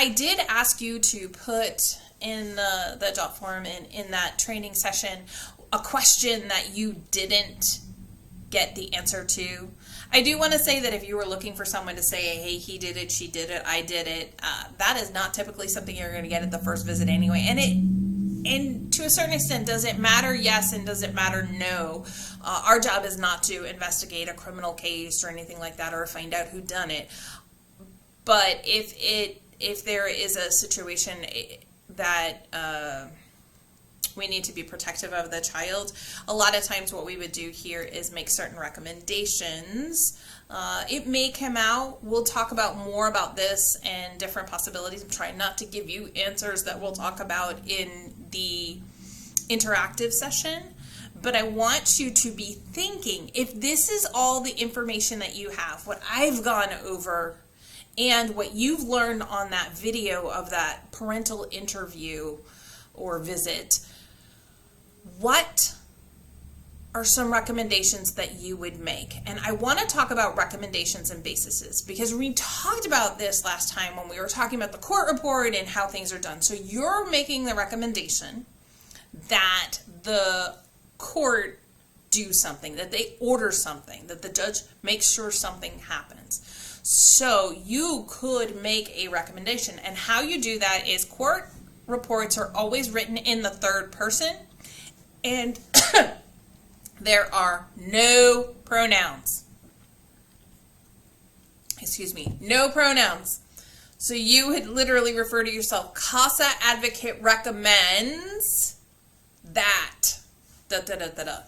I did ask you to put in the adopt form and in that training session a question that you didn't get the answer to. I do want to say that if you were looking for someone to say, hey, he did it, she did it, I did it, that is not typically something you're going to get at the first visit anyway. And to a certain extent, does it matter? Yes, and does it matter? No. Our job is not to investigate a criminal case or anything like that, or find out who done it. But if there is a situation that we need to be protective of the child, a lot of times what we would do here is make certain recommendations. It may come out, we'll talk about more about this and different possibilities. I'm trying not to give you answers that we'll talk about in the interactive session, but I want you to be thinking, if this is all the information that you have, what I've gone over, and what you've learned on that video of that parental interview or visit, what are some recommendations that you would make? And I want to talk about recommendations and bases, because we talked about this last time when we were talking about the court report and how things are done. So you're making the recommendation that the court do something, that they order something, that the judge makes sure something happens. So you could make a recommendation, and how you do that is court reports are always written in the third person, and there are no pronouns. Excuse me, no pronouns. So you would literally refer to yourself, CASA advocate recommends that, da da da da da.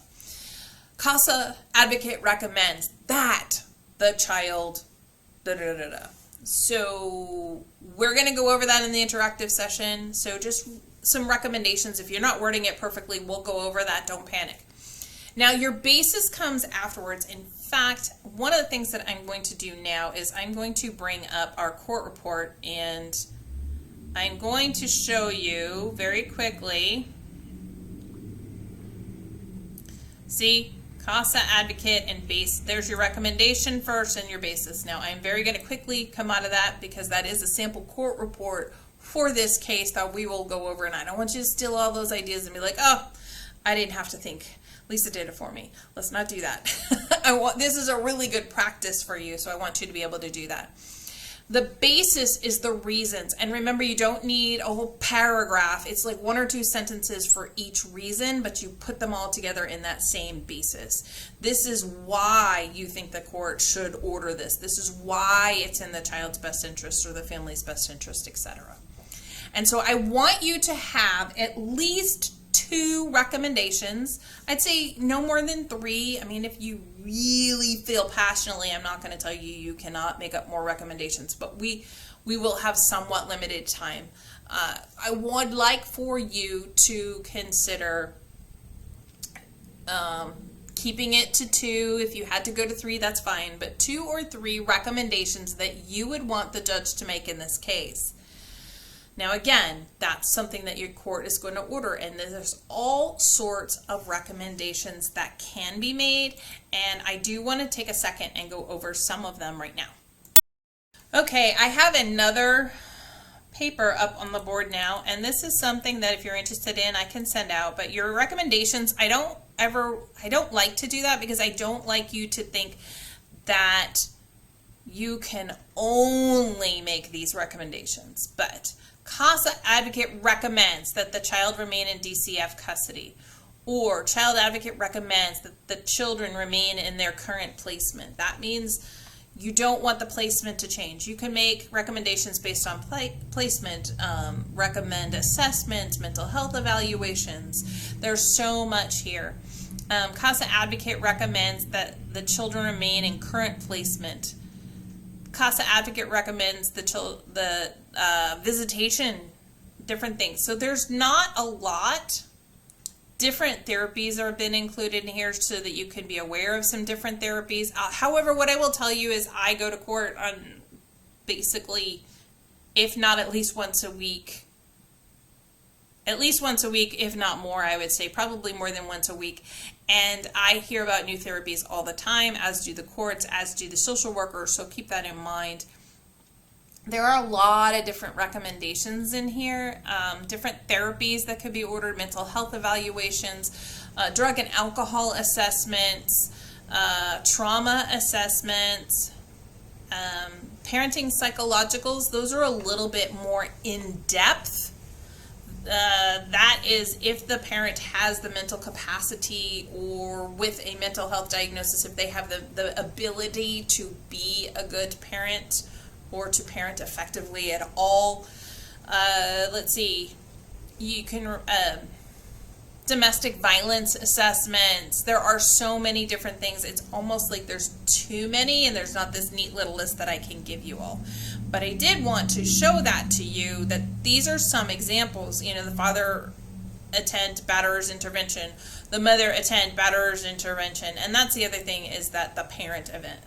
CASA advocate recommends that the child, da da da da. So we're going to go over that in the interactive session. So just some recommendations. If you're not wording it perfectly, we'll go over that. Don't panic. Now your basis comes afterwards. In fact, one of the things that I'm going to do now is I'm going to bring up our court report, and I'm going to show you very quickly. See? CASA advocate and base. There's your recommendation first and your basis. Now I'm very going to quickly come out of that because that is a sample court report for this case that we will go over, and I don't want you to steal all those ideas and be like, oh, I didn't have to think. Lisa did it for me. Let's not do that. This is a really good practice for you, so I want you to be able to do that. The basis is the reasons, and remember, you don't need a whole paragraph. It's like 1 or 2 sentences for each reason, but you put them all together in that same basis. This is why you think the court should order this. This is why it's in the child's best interest or the family's best interest, etc. And so I want you to have at least 2 recommendations. I'd say no more than 3. I mean, if you really feel passionately, I'm not going to tell you you cannot make up more recommendations, but we will have somewhat limited time. I would like for you to consider keeping it to 2. If you had to go to 3, that's fine, but 2 or 3 recommendations that you would want the judge to make in this case. Now again, that's something that your court is going to order, and there's all sorts of recommendations that can be made, and I do want to take a second and go over some of them right now. Okay, I have another paper up on the board now, and this is something that if you're interested in, I can send out, but your recommendations, I don't like to do that because I don't like you to think that you can only make these recommendations, but CASA advocate recommends that the child remain in DCF custody, or child advocate recommends that the children remain in their current placement. That means you don't want the placement to change. You can make recommendations based on placement, recommend assessments, mental health evaluations. There's so much here. CASA advocate recommends that the children remain in current placement. CASA advocate recommends the visitation, different things. So there's not a lot. Different therapies have been included in here so that you can be aware of some different therapies. However, what I will tell you is I go to court on basically, if not at least once a week, if not more, I would say probably more than once a week. And I hear about new therapies all the time, as do the courts, as do the social workers, so keep that in mind. There are a lot of different recommendations in here, different therapies that could be ordered, mental health evaluations, drug and alcohol assessments, trauma assessments, parenting psychologicals. Those are a little bit more in depth. That is if the parent has the mental capacity, or with a mental health diagnosis, if they have the ability to be a good parent or to parent effectively at all. Let's see, you can domestic violence assessments. There are so many different things. It's almost like there's too many, and there's not this neat little list that I can give you all. But I did want to show that to you, that these are some examples. You know, the father attend batterer's intervention, the mother attend batterer's intervention, and that's the other thing, is that the parent event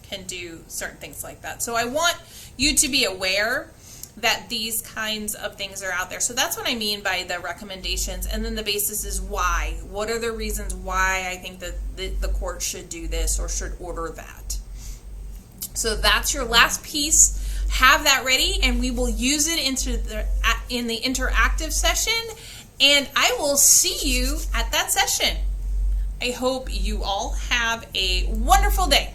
can do certain things like that. So I want you to be aware that these kinds of things are out there. So that's what I mean by the recommendations, and then the basis is why. What are the reasons why I think that the court should do this or should order that? So that's your last piece. Have that ready, and we will use it in the interactive session, and I will see you at that session. I hope you all have a wonderful day.